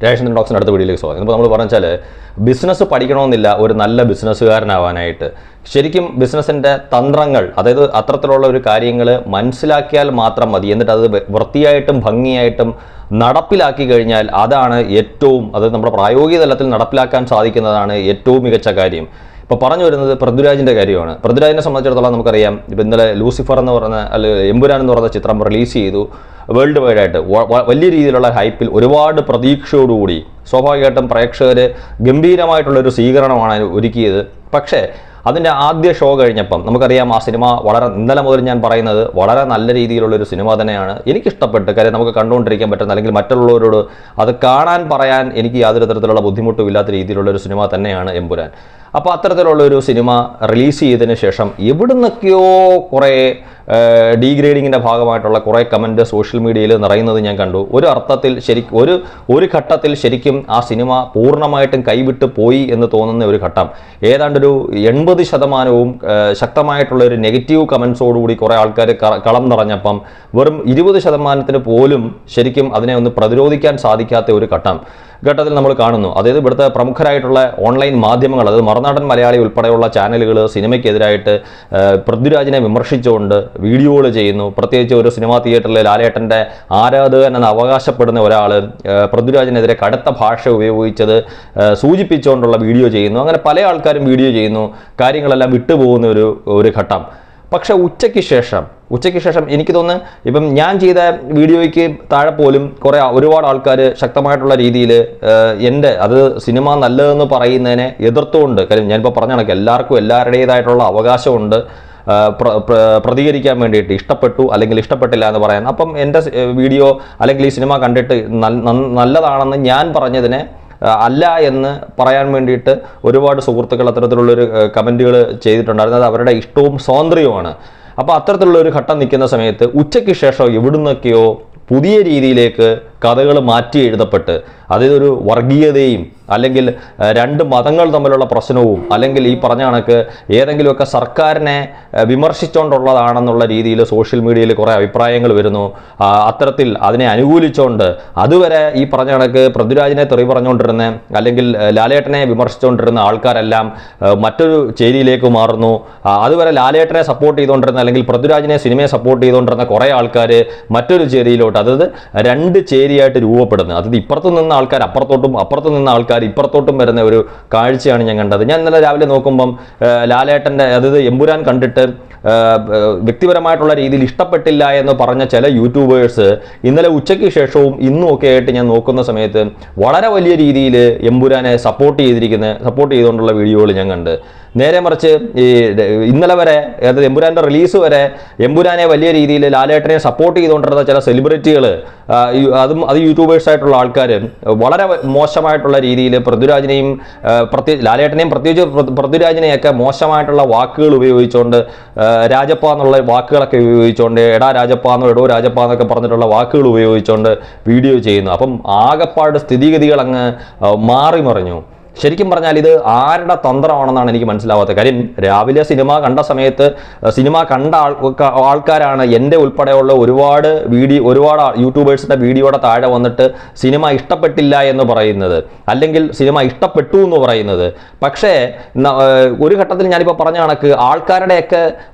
രാജേഷ് ടോക്സിൻ്റെ അടുത്ത വീഡിയോയിലേക്ക് സ്വാഗതം. ഇപ്പോൾ നമ്മൾ പറഞ്ഞാൽ ബിസിനസ് പഠിക്കണമെന്നില്ല ഒരു നല്ല ബിസിനസ്സുകാരനാവാനായിട്ട്. ശരിക്കും ബിസിനസ്സിൻ്റെ തന്ത്രങ്ങൾ, അതായത് അത്തരത്തിലുള്ള ഒരു കാര്യങ്ങൾ മനസ്സിലാക്കിയാൽ മാത്രം മതി. എന്നിട്ട് അത് വൃത്തിയായിട്ടും ഭംഗിയായിട്ടും നടപ്പിലാക്കി കഴിഞ്ഞാൽ അതാണ് ഏറ്റവും, അത് നമ്മുടെ പ്രായോഗിക തലത്തിൽ നടപ്പിലാക്കാൻ സാധിക്കുന്നതാണ് ഏറ്റവും മികച്ച കാര്യം. ഇപ്പോൾ പറഞ്ഞു വരുന്നത് പൃഥ്വിരാജിൻ്റെ കാര്യമാണ്. പൃഥ്വിരാജിനെ സംബന്ധിച്ചിടത്തോളം നമുക്കറിയാം, ഇപ്പോൾ ഇന്നലെ ലൂസിഫർ എന്ന് പറഞ്ഞ എമ്പുരാൻ എന്ന് പറയുന്ന ചിത്രം റിലീസ് ചെയ്തു. വേൾഡ് വൈഡായിട്ട് വലിയ രീതിയിലുള്ള ഹൈപ്പിൽ ഒരുപാട് പ്രതീക്ഷയോടുകൂടി സ്വാഭാവികമായിട്ടും പ്രേക്ഷകർ ഗംഭീരമായിട്ടുള്ളൊരു സ്വീകരണമാണ് ഒരുക്കിയത്. പക്ഷേ അതിൻ്റെ ആദ്യ ഷോ കഴിഞ്ഞപ്പം നമുക്കറിയാം ആ സിനിമ ഇന്നലെ മുതൽ ഞാൻ പറയുന്നത് വളരെ നല്ല രീതിയിലുള്ളൊരു സിനിമ തന്നെയാണ്. എനിക്കിഷ്ടപ്പെട്ട്, കാര്യം നമുക്ക് കണ്ടുകൊണ്ടിരിക്കാൻ പറ്റുന്ന, അല്ലെങ്കിൽ മറ്റുള്ളവരോട് അത് കാണാൻ പറയാൻ എനിക്ക് യാതൊരു തരത്തിലുള്ള ബുദ്ധിമുട്ടും ഇല്ലാത്ത രീതിയിലുള്ളൊരു സിനിമ തന്നെയാണ് എമ്പുരാൻ. അപ്പോൾ അത്തരത്തിലുള്ളൊരു സിനിമ റിലീസ് ചെയ്തതിന് ശേഷം എവിടുന്നൊക്കെയോ കുറേ ഡീഗ്രേഡിങ്ങിൻ്റെ ഭാഗമായിട്ടുള്ള കുറേ കമൻറ്റ് സോഷ്യൽ മീഡിയയിൽ നിറയുന്നത് ഞാൻ കണ്ടു. ഒരു അർത്ഥത്തിൽ ഒരു ഘട്ടത്തിൽ ശരിക്കും ആ സിനിമ പൂർണ്ണമായിട്ടും കൈവിട്ട് പോയി എന്ന് തോന്നുന്ന ഒരു ഘട്ടം, ഏതാണ്ടൊരു 80% ശക്തമായിട്ടുള്ള ഒരു നെഗറ്റീവ് കമൻസോടുകൂടി കുറേ ആൾക്കാർ കളം നിറഞ്ഞപ്പം വെറും 20% പോലും ശരിക്കും അതിനെ ഒന്ന് പ്രതിരോധിക്കാൻ സാധിക്കാത്ത ഒരു ഘട്ടത്തിൽ നമ്മൾ കാണുന്നു. അതായത് ഇവിടുത്തെ പ്രമുഖരായിട്ടുള്ള ഓൺലൈൻ മാധ്യമങ്ങൾ, അതായത് മറുനാടൻ മലയാളി ഉൾപ്പെടെയുള്ള ചാനലുകൾ സിനിമയ്ക്കെതിരായിട്ട് പൃഥ്വിരാജിനെ വിമർശിച്ചുകൊണ്ട് വീഡിയോകൾ ചെയ്യുന്നു. പ്രത്യേകിച്ച് ഒരു സിനിമാ തിയേറ്ററിൽ ലാലേട്ടൻ്റെ ആരാധകൻ എന്ന് അവകാശപ്പെടുന്ന ഒരാൾ പൃഥ്വിരാജിനെതിരെ കടുത്ത ഭാഷ ഉപയോഗിച്ചത് സൂചിപ്പിച്ചുകൊണ്ടുള്ള വീഡിയോ ചെയ്യുന്നു. അങ്ങനെ പല ആൾക്കാരും വീഡിയോ ചെയ്യുന്നു. കാര്യങ്ങളെല്ലാം വിട്ടുപോകുന്ന ഒരു ഘട്ടം. പക്ഷെ ഉച്ചയ്ക്ക് ശേഷം എനിക്ക് തോന്നുന്നു, ഇപ്പം ഞാൻ ചെയ്ത വീഡിയോയ്ക്ക് താഴെ പോലും ഒരുപാട് ആൾക്കാർ ശക്തമായിട്ടുള്ള രീതിയിൽ അത് സിനിമ നല്ലതെന്ന് പറയുന്നതിനെ എതിർത്തുകൊണ്ട്, കാര്യം ഞാനിപ്പോൾ പറഞ്ഞ കണക്ക് എല്ലാവർക്കും എല്ലാവരുടേതായിട്ടുള്ള അവകാശമുണ്ട് പ്രതികരിക്കാൻ വേണ്ടിയിട്ട്, ഇഷ്ടപ്പെട്ടു അല്ലെങ്കിൽ ഇഷ്ടപ്പെട്ടില്ല എന്ന് പറയാൻ. അപ്പം എൻ്റെ വീഡിയോ അല്ലെങ്കിൽ ഈ സിനിമ കണ്ടിട്ട് നല്ലതാണെന്ന് ഞാൻ പറഞ്ഞതിനെ അല്ല എന്ന് പറയാൻ വേണ്ടിയിട്ട് ഒരുപാട് സുഹൃത്തുക്കൾ അത്തരത്തിലുള്ളൊരു കമൻറ്റുകൾ ചെയ്തിട്ടുണ്ടായിരുന്നത് അവരുടെ ഇഷ്ടവും സ്വാതന്ത്ര്യവുമാണ്. അപ്പോൾ അത്തരത്തിലുള്ളൊരു ഘട്ടം നിൽക്കുന്ന സമയത്ത് ഉച്ചയ്ക്ക് ശേഷം എവിടുന്നൊക്കെയോ പുതിയ രീതിയിലേക്ക് കഥകൾ മാറ്റി എഴുതപ്പെട്ട്, അതായത് ഒരു വർഗീയതയും അല്ലെങ്കിൽ രണ്ട് മതങ്ങൾ തമ്മിലുള്ള പ്രശ്നവും, അല്ലെങ്കിൽ ഈ പറഞ്ഞ കണക്ക് ഏതെങ്കിലുമൊക്കെ സർക്കാരിനെ വിമർശിച്ചുകൊണ്ടുള്ളതാണെന്നുള്ള രീതിയിൽ സോഷ്യൽ മീഡിയയിൽ കുറേ അഭിപ്രായങ്ങൾ വരുന്നു. അത്തരത്തിൽ അതിനെ അനുകൂലിച്ചുകൊണ്ട് അതുവരെ ഈ പറഞ്ഞ കണക്ക് പൃഥ്വിരാജിനെ തെറി പറഞ്ഞുകൊണ്ടിരുന്ന അല്ലെങ്കിൽ ലാലേട്ടനെ വിമർശിച്ചുകൊണ്ടിരുന്ന ആൾക്കാരെല്ലാം മറ്റൊരു ചേരിയിലേക്ക് മാറുന്നു. അതുവരെ ലാലേട്ടനെ സപ്പോർട്ട് ചെയ്തുകൊണ്ടിരുന്ന അല്ലെങ്കിൽ പൃഥ്വിരാജിനെ സിനിമയെ സപ്പോർട്ട് ചെയ്തുകൊണ്ടിരുന്ന കുറേ ആൾക്കാർ മറ്റൊരു ചേരിയിലോട്ട്, അതായത് രണ്ട് ചേരിയായിട്ട് രൂപപ്പെടുന്നത്. അതായത് ഇപ്പുറത്തു നിന്ന ആൾക്കാർ അപ്പുറത്തോട്ടും അപ്പുറത്തു നിന്ന ആൾക്കാർ ഇപ്പുറത്തോട്ടും വരുന്ന ഒരു കാഴ്ചയാണ് ഞാൻ കണ്ടത്. ഞാൻ ഇന്നലെ രാവിലെ നോക്കുമ്പം ലാലേട്ടൻ്റെ, അതായത് എമ്പുരാൻ കണ്ടിട്ട് വ്യക്തിപരമായിട്ടുള്ള രീതിയിൽ ഇഷ്ടപ്പെട്ടില്ല എന്ന് പറഞ്ഞ ചില യൂട്യൂബേഴ്സ് ഇന്നലെ ഉച്ചയ്ക്ക് ശേഷവും ഇന്നും ഒക്കെ ആയിട്ട് ഞാൻ നോക്കുന്ന സമയത്ത് വളരെ വലിയ രീതിയിൽ എമ്പുരാനെ സപ്പോർട്ട് ചെയ്തുകൊണ്ടുള്ള വീഡിയോകൾ ഞാൻ കണ്ട്. നേരെ മറിച്ച് ഈ ഇന്നലെ വരെ, അതായത് എമ്പുരാൻ്റെ റിലീസ് വരെ എമ്പുരാനെ വലിയ രീതിയിൽ ലാലേട്ടനെ സപ്പോർട്ട് ചെയ്തുകൊണ്ടിരുന്ന ചില സെലിബ്രിറ്റികൾ, അത് യൂട്യൂബേഴ്സായിട്ടുള്ള ആൾക്കാർ വളരെ മോശമായിട്ടുള്ള രീതിയിൽ പൃഥ്വിരാജിനെയും ലാലേട്ടനെയും പ്രത്യേകിച്ച് പൃഥ്വിരാജിനെയൊക്കെ മോശമായിട്ടുള്ള വാക്കുകൾ ഉപയോഗിച്ചുകൊണ്ട്, രാജപ്പ എന്നുള്ള വാക്കുകളൊക്കെ ഉപയോഗിച്ചുകൊണ്ട്, എടാ രാജപ്പ എന്നോ എടോ രാജപ്പ എന്നൊക്കെ പറഞ്ഞിട്ടുള്ള വാക്കുകൾ ഉപയോഗിച്ചുകൊണ്ട് വീഡിയോ ചെയ്യുന്നു. അപ്പം ആകപ്പാട് സ്ഥിതിഗതികൾ അങ്ങ് മാറി മറിഞ്ഞു. ശരിക്കും പറഞ്ഞാൽ ഇത് ആരുടെ തന്ത്രമാണെന്നാണ് എനിക്ക് മനസ്സിലാവാത്തത്. കാര്യം രാവിലെ സിനിമ കണ്ട സമയത്ത് സിനിമ കണ്ട ആൾക്കാരാണ് എൻ്റെ ഉൾപ്പെടെയുള്ള ഒരുപാട് യൂട്യൂബേഴ്സിൻ്റെ വീഡിയോയുടെ താഴെ വന്നിട്ട് സിനിമ ഇഷ്ടപ്പെട്ടില്ല എന്ന് പറയുന്നത്, അല്ലെങ്കിൽ സിനിമ ഇഷ്ടപ്പെട്ടു എന്ന് പറയുന്നത്. പക്ഷേ ഒരു ഘട്ടത്തിൽ ഞാനിപ്പോൾ പറഞ്ഞ കണക്ക് ആൾക്കാരുടെയൊക്കെ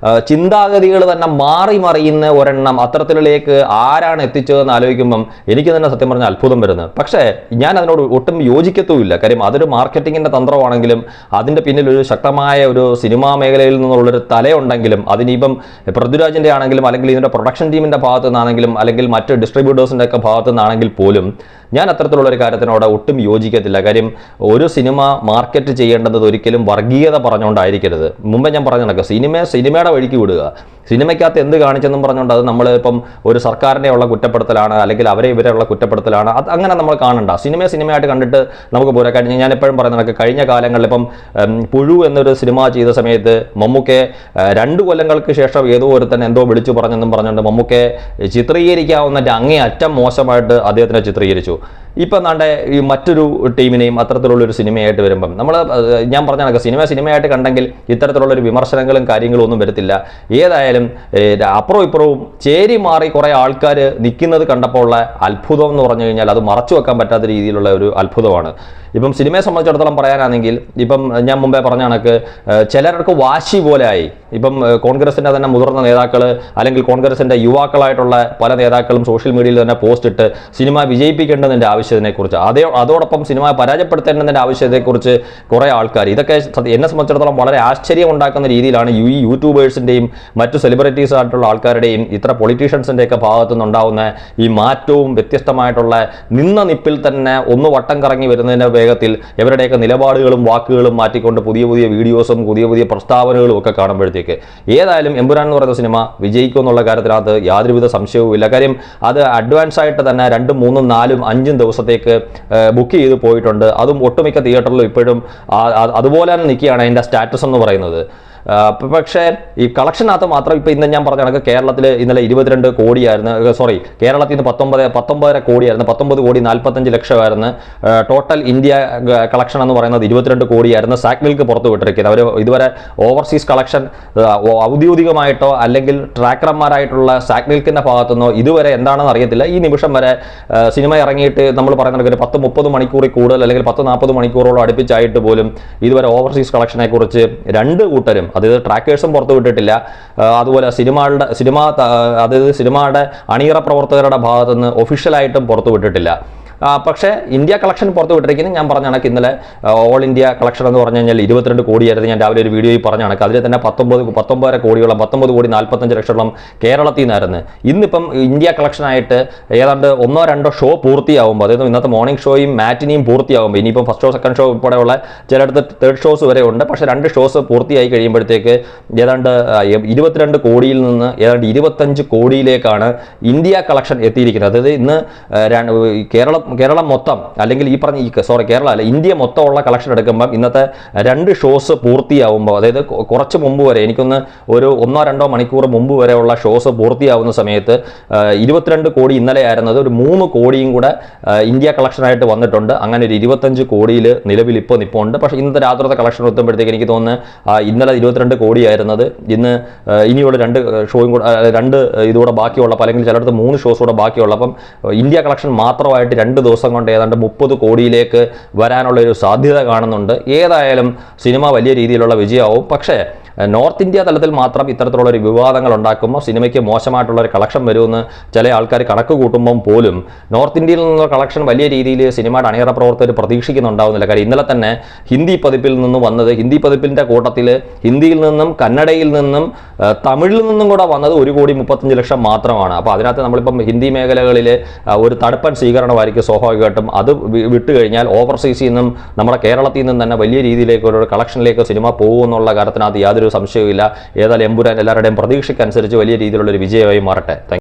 ചിന്താഗതികൾ തന്നെ മാറി മറിയുന്ന ഒരെണ്ണം അത്തരത്തിലേക്ക് ആരാണ് എത്തിച്ചതെന്ന് ആലോചിക്കുമ്പം എനിക്ക് തന്നെ സത്യം പറഞ്ഞാൽ അത്ഭുതം വരുന്നത്. പക്ഷേ ഞാൻ അതിനോട് ഒട്ടും യോജിക്കത്തുമില്ല. കാര്യം അതൊരു മാർക്കറ്റിങ്ങിൻ്റെ തന്ത്രമാണെങ്കിലും അതിൻ്റെ പിന്നിൽ ഒരു ശക്തമായ ഒരു സിനിമാ മേഖലയിൽ നിന്നുള്ളൊരു തലയുണ്ടെങ്കിലും, അതിനിപ്പം പൃഥ്വിരാജിൻ്റെ ആണെങ്കിലും അല്ലെങ്കിൽ ഇതിൻ്റെ പ്രൊഡക്ഷൻ ടീമിൻ്റെ ഭാഗത്തു നിന്നാണെങ്കിലും അല്ലെങ്കിൽ മറ്റ് ഡിസ്ട്രിബ്യൂട്ടേഴ്സിൻ്റെ ഒക്കെ ഭാഗത്തു നിന്നാണെങ്കിൽ പോലും ഞാൻ അത്തരത്തിലുള്ളൊരു കാര്യത്തിനോട് ഒട്ടും യോജിക്കത്തില്ല. കാര്യം ഒരു സിനിമ മാർക്കറ്റ് ചെയ്യേണ്ടത് ഒരിക്കലും വർഗീയത പറഞ്ഞുകൊണ്ടായിരിക്കരുത്. മുമ്പേ ഞാൻ പറഞ്ഞ കണക്ക് സിനിമയുടെ വഴിക്ക് വിടുക. സിനിമയ്ക്കകത്ത് എന്ത് കാണിച്ചെന്നും പറഞ്ഞുകൊണ്ട് അത് നമ്മൾ ഇപ്പം ഒരു സർക്കാരിനെ ഉള്ള കുറ്റപ്പെടുത്തലാണ് അല്ലെങ്കിൽ ഇവരെയുള്ള കുറ്റപ്പെടുത്തലാണ്, അത് അങ്ങനെ നമ്മൾ കാണണ്ട. സിനിമയായിട്ട് കണ്ടിട്ട് നമുക്ക് പോരാ. കഴിഞ്ഞ ഞാൻ എപ്പോഴും പറയുന്ന കണക്ക് കഴിഞ്ഞ കാലങ്ങളിൽ ഇപ്പം പുഴു എന്നൊരു സിനിമ ചെയ്ത സമയത്ത് മമ്മൂക്കെ 2 കൊല്ലങ്ങൾക്ക് ശേഷം ഏതോ ഒരുത്തൻ എന്തോ വിളിച്ചു പറഞ്ഞെന്നും പറഞ്ഞുകൊണ്ട് മമ്മൂക്കെ ചിത്രീകരിക്കാവുന്ന അങ്ങേയറ്റം മോശമായിട്ട് അദ്ദേഹത്തിനെ ചിത്രീകരിച്ചു. ഇപ്പം നാണ്ടെ ഈ മറ്റൊരു ടീമിനെയും അത്തരത്തിലുള്ളൊരു സിനിമയായിട്ട് വരുമ്പം ഞാൻ പറഞ്ഞ കണക്ക് സിനിമയായിട്ട് കണ്ടെങ്കിൽ ഇത്തരത്തിലുള്ളൊരു വിമർശനങ്ങളും കാര്യങ്ങളും ഒന്നും വരത്തില്ല. ഏതായാലും അപ്പുറവും ഇപ്പുറവും ചേരി മാറി കുറേ ആൾക്കാർ നിൽക്കുന്നത് കണ്ടപ്പോൾ ഉള്ള അത്ഭുതം എന്ന് പറഞ്ഞു കഴിഞ്ഞാൽ അത് മറച്ചു വെക്കാൻ പറ്റാത്ത രീതിയിലുള്ള ഒരു അത്ഭുതമാണ്. ഇപ്പം സിനിമയെ സംബന്ധിച്ചിടത്തോളം പറയാനാണെങ്കിൽ ഇപ്പം ഞാൻ മുമ്പേ പറഞ്ഞ കണക്ക് ചിലർക്ക് വാശി പോലെ ആയി. ഇപ്പം കോൺഗ്രസിൻ്റെ തന്നെ മുതിർന്ന നേതാക്കൾ അല്ലെങ്കിൽ കോൺഗ്രസിൻ്റെ യുവാക്കളായിട്ടുള്ള പല നേതാക്കളും സോഷ്യൽ മീഡിയയിൽ തന്നെ പോസ്റ്റ് ഇട്ട് സിനിമ വിജയിപ്പിക്കേണ്ടതിൻ്റെ ആവശ്യത്തിനെക്കുറിച്ച് അതോടൊപ്പം സിനിമ പരാജയപ്പെടുത്തേണ്ടതിൻ്റെ ആവശ്യത്തെക്കുറിച്ച് കുറേ ആൾക്കാർ ഇതൊക്കെ എന്നെ സംബന്ധിച്ചിടത്തോളം വളരെ ആശ്ചര്യം ഉണ്ടാക്കുന്ന രീതിയിലാണ് ഈ യൂട്യൂബേഴ്സിൻ്റെയും മറ്റു സെലിബ്രിറ്റീസ് ആയിട്ടുള്ള ആൾക്കാരുടെയും ഇത്ര പൊളിറ്റീഷ്യൻസിൻ്റെയൊക്കെ ഭാഗത്തു നിന്നുണ്ടാവുന്ന ഈ മാറ്റവും വ്യത്യസ്തമായിട്ടുള്ള നിന്ന നിപ്പിൽ തന്നെ ഒന്ന് വട്ടം കറങ്ങി വരുന്നതിൻ്റെ വേഗത്തിൽ ഇവരുടെയൊക്കെ നിലപാടുകളും വാക്കുകളും മാറ്റിക്കൊണ്ട് പുതിയ വീഡിയോസും പുതിയ പ്രസ്താവനകളും ഒക്കെ കാണുമ്പോഴത്തേക്ക് ഏതായാലും എമ്പുരാൻ എന്ന് പറയുന്ന സിനിമ വിജയിക്കും എന്നുള്ള കാര്യത്തിനകത്ത് യാതൊരുവിധ സംശയവുമില്ല. കാര്യം അത് അഡ്വാൻസ് ആയിട്ട് തന്നെ 2, 3, 4, 5 ദിവസത്തേക്ക് ബുക്ക് ചെയ്ത് പോയിട്ടുണ്ട്. അതും ഒട്ടുമിക്ക തിയേറ്ററിലും ഇപ്പോഴും അതുപോലെ തന്നെ നിൽക്കുകയാണ് അതിൻ്റെ സ്റ്റാറ്റസ് എന്ന് പറയുന്നത്. പക്ഷേ ഈ കളക്ഷനകത്ത് മാത്രം ഇപ്പം ഇന്ന് ഞാൻ പറഞ്ഞ കണക്ക് കേരളത്തിൽ ഇന്നലെ 22 കോടിയായിരുന്നു, കേരളത്തിൽ നിന്ന് 19 കോടിയായിരുന്നു, 19,45,00,000 ടോട്ടൽ ഇന്ത്യ കളക്ഷൻ എന്ന് പറയുന്നത് 22 കോടിയായിരുന്നു സാക്മിൽക്ക് പുറത്തു വിട്ടിരിക്കുന്നത്. അവർ ഇതുവരെ ഓവർസീസ് കളക്ഷൻ ഔദ്യോഗികമായിട്ടോ അല്ലെങ്കിൽ ട്രാക്കർമാരായിട്ടുള്ള സാക്മിൽക്കിൻ്റെ ഭാഗത്തുനിന്നോ ഇതുവരെ എന്താണെന്ന് അറിയത്തില്ല. ഈ നിമിഷം വരെ സിനിമ ഇറങ്ങിയിട്ട് നമ്മൾ പറയുന്ന ഒരു 10-30 മണിക്കൂറിൽ കൂടുതൽ അല്ലെങ്കിൽ 10-40 മണിക്കൂറോളം അടുപ്പിച്ചായിട്ട് പോലും ഇതുവരെ ഓവർസീസ് കളക്ഷനെ കുറിച്ച് രണ്ട് കൂട്ടരും, അതായത് ട്രാക്കേഴ്സും പുറത്തു വിട്ടിട്ടില്ല, അതുപോലെ സിനിമയുടെ അണിയറ പ്രവർത്തകരുടെ ഭാഗത്തുനിന്ന് ഒഫീഷ്യലായിട്ടും പുറത്തു വിട്ടിട്ടില്ല. പക്ഷേ ഇന്ത്യ കളക്ഷൻ പുറത്തു വിട്ടിരിക്കുന്നത് ഞാൻ പറഞ്ഞ കണക്ക് ഇന്നലെ ഓൾ ഇന്ത്യ കളക്ഷൻ എന്ന് പറഞ്ഞു കഴിഞ്ഞാൽ 22 കോടിയായിരുന്നു. ഞാൻ രാവിലെ ഒരു വീഡിയോയിൽ പറഞ്ഞ കണക്ക് അതിൽ തന്നെ 19 കോടിയോളം 19,45,00,000 കേരളത്തിൽ നിന്നായിരുന്നു. ഇന്നിപ്പം ഇന്ത്യ കളക്ഷനായിട്ട് ഏതാണ്ട് 1-2 ഷോ പൂർത്തിയാകുമ്പോൾ, അതായത് ഇന്നത്തെ മോർണിംഗ് ഷോയും മാറ്റിനിയും പൂർത്തിയാകുമ്പോൾ, ഇനിയിപ്പം ഫസ്റ്റ് ഷോ സെക്കൻഡ് ഷോ ഉൾപ്പെടെയുള്ള ചിലയിടത്ത് തേർഡ് ഷോസ് വരെ ഉണ്ട്. പക്ഷേ 2 ഷോസ് പൂർത്തിയായി കഴിയുമ്പോഴത്തേക്ക് ഏതാണ്ട് 22 കോടിയിൽ നിന്ന് ഏതാണ്ട് 25 കോടിയിലേക്കാണ് ഇന്ത്യ കളക്ഷൻ എത്തിയിരിക്കുന്നത്. അതായത് ഇന്ന് കേരളം മൊത്തം അല്ലെങ്കിൽ കേരള അല്ല ഇന്ത്യ മൊത്തമുള്ള കളക്ഷൻ എടുക്കുമ്പം ഇന്നത്തെ 2 ഷോസ് പൂർത്തിയാവുമ്പോൾ, അതായത് കുറച്ച് മുമ്പ് വരെ എനിക്കൊന്ന് ഒരു 1-2 മണിക്കൂർ മുമ്പ് വരെയുള്ള ഷോസ് പൂർത്തിയാവുന്ന സമയത്ത് 22 കോടി ഇന്നലെ ആയിരുന്നത് ഒരു 3 കോടിയും കൂടെ ഇന്ത്യ കളക്ഷനായിട്ട് വന്നിട്ടുണ്ട്. അങ്ങനെ ഒരു 25 കോടിയിൽ നിലവിൽ ഇപ്പോൾ നിൽപ്പുണ്ട്. പക്ഷേ ഇന്നത്തെ രാത്രിത്തെ കളക്ഷൻ എത്തുമ്പോഴത്തേക്ക് എനിക്ക് തോന്നുന്നു ഇന്നലെ 22 കോടിയായിരുന്നത് ഇന്ന് ഇനിയുള്ള 2 ഷോയും കൂടെ 2 ഇതുകൂടെ ബാക്കിയുള്ളപ്പോൾ അല്ലെങ്കിൽ ചിലയിടത്ത് 3 ഷോസ് കൂടെ ബാക്കിയുള്ളപ്പം ഇന്ത്യ കളക്ഷൻ മാത്രമായിട്ട് 2 ദിവസം കൊണ്ട് ഏതാണ്ട് 30 കോടിയിലേക്ക് വരാനുള്ള ഒരു സാധ്യത കാണുന്നുണ്ട്. ഏതായാലും സിനിമ വലിയ രീതിയിലുള്ള വിജയമാവും. പക്ഷേ നോർത്ത് ഇന്ത്യ തലത്തിൽ മാത്രം ഇത്തരത്തിലുള്ളൊരു വിവാദങ്ങൾ ഉണ്ടാക്കുമ്പോൾ സിനിമയ്ക്ക് മോശമായിട്ടുള്ളൊരു കളക്ഷൻ വരുമെന്ന് ചില ആൾക്കാർ കണക്ക് കൂട്ടുമ്പം പോലും നോർത്ത് ഇന്ത്യയിൽ നിന്നുള്ള കളക്ഷൻ വലിയ രീതിയിൽ സിനിമയുടെ അണിയറ പ്രവർത്തകർ പ്രതീക്ഷിക്കുന്നുണ്ടാവുന്നില്ല. കാര്യം ഇന്നലെ തന്നെ ഹിന്ദി പതിപ്പിൽ നിന്നും വന്നത്, ഹിന്ദി പതിപ്പിൻ്റെ കൂട്ടത്തിൽ ഹിന്ദിയിൽ നിന്നും കന്നഡയിൽ നിന്നും തമിഴിൽ നിന്നും കൂടെ വന്നത് 1,35,00,000 മാത്രമാണ്. അപ്പോൾ അതിനകത്ത് നമ്മളിപ്പം ഹിന്ദി മേഖലകളിൽ ഒരു തടുപ്പൻ സ്വീകരണമായിരിക്കും സ്വാഭാവികമായിട്ടും. അത് വിട്ടുകഴിഞ്ഞാൽ ഓവർസീസിൽ നിന്നും നമ്മുടെ കേരളത്തിൽ നിന്നും തന്നെ വലിയ രീതിയിലേക്ക് ഒരു കളക്ഷനിലേക്ക് സിനിമ പോകുമെന്നുള്ള കാര്യത്തിനകത്ത് യാതൊരു സംശയവുമില്ല. ഏതായാലും എമ്പുരാൻ എല്ലാവരുടെയും പ്രതീക്ഷയ്ക്കനുസരിച്ച് വലിയ രീതിയിലുള്ളൊരു വിജയമായി മാറട്ടെ.